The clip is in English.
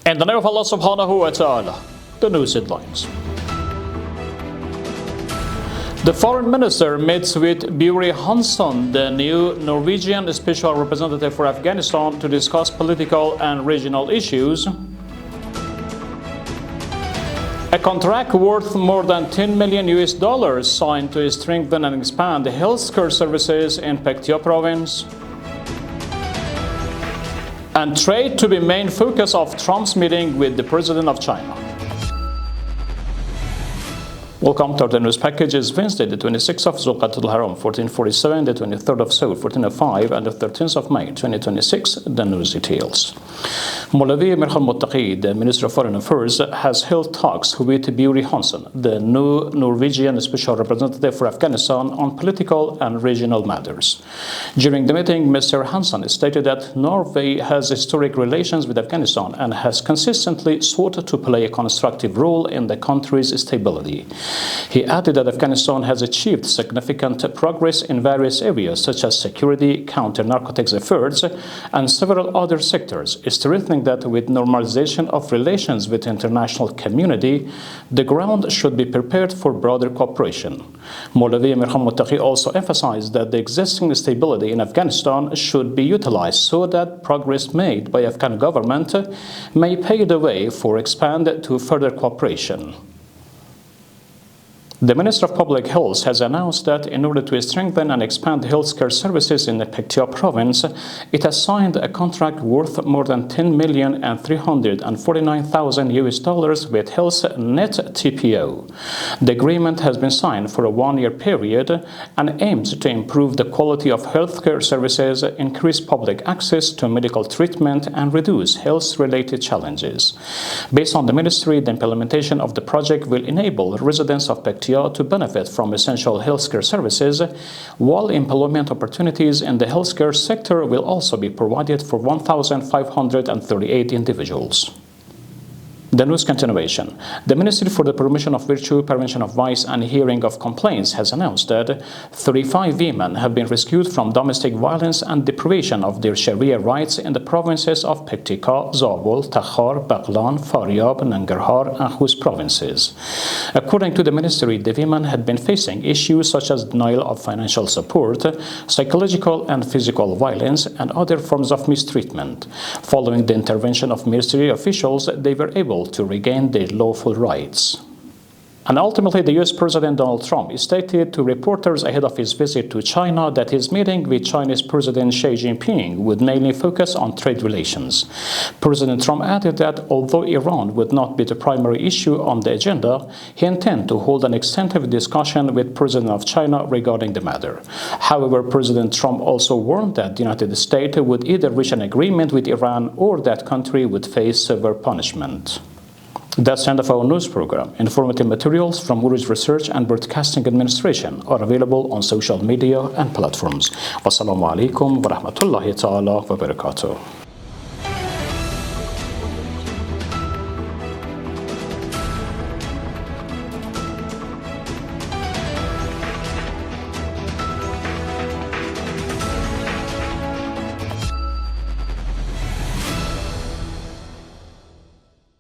In the name of Allah subhanahu wa ta'ala, the news headlines. The foreign minister meets with Buri Hansson, the new Norwegian special representative for Afghanistan, to discuss political and regional issues. A contract worth more than $10 million signed to strengthen and expand the healthcare services in Pashto province. And trade to be main focus of Trump's meeting with the president of China. Welcome to the news package. It's Wednesday, the 26th of Zulqa'at al-Haram, 1447, the 23rd of Saw, 1405, and the 13th of May, 2026. The news details. Mawlavi Mirhal Muttaqi, the Minister of Foreign Affairs, has held talks with Buri Hansson, the new Norwegian special representative for Afghanistan, on political and regional matters. During the meeting, Mr. Hansson stated that Norway has historic relations with Afghanistan and has consistently sought to play a constructive role in the country's stability. He added that Afghanistan has achieved significant progress in various areas such as security, counter-narcotics efforts, and several other sectors, strengthening that with normalization of relations with the international community, the ground should be prepared for broader cooperation. Mawlavi Mirhal Muttaqi also emphasized that the existing stability in Afghanistan should be utilized so that progress made by Afghan government may pave the way for expand to further cooperation. The Minister of Public Health has announced that in order to strengthen and expand healthcare services in the Pashto province, it has signed a contract worth more than $10,349,000 with Health Net TPO. The agreement has been signed for a one-year period and aims to improve the quality of healthcare services, increase public access to medical treatment, and reduce health-related challenges. Based on the ministry, the implementation of the project will enable residents of Pashto to benefit from essential healthcare services, while employment opportunities in the healthcare sector will also be provided for 1,538 individuals. The news continuation. The Ministry for the Promotion of Virtue, Prevention of Vice, and Hearing of Complaints has announced that 35 women have been rescued from domestic violence and deprivation of their Sharia rights in the provinces of Paktika, Zabul, Takhar, Baghlan, Faryab, Nangarhar, and Khuz provinces. According to the Ministry, the women had been facing issues such as denial of financial support, psychological and physical violence, and other forms of mistreatment. Following the intervention of ministry officials, they were able to regain their lawful rights. And ultimately, the U.S. President Donald Trump stated to reporters ahead of his visit to China that his meeting with Chinese President Xi Jinping would mainly focus on trade relations. President Trump added that although Iran would not be the primary issue on the agenda, he intends to hold an extensive discussion with President of China regarding the matter. However, President Trump also warned that the United States would either reach an agreement with Iran or that country would face severe punishment. That's the end of our news program. Informative materials from Urooj Research and Broadcasting Administration are available on social media and platforms. Wassalamu alaikum wa rahmatullahi ta'ala wa barakatuh.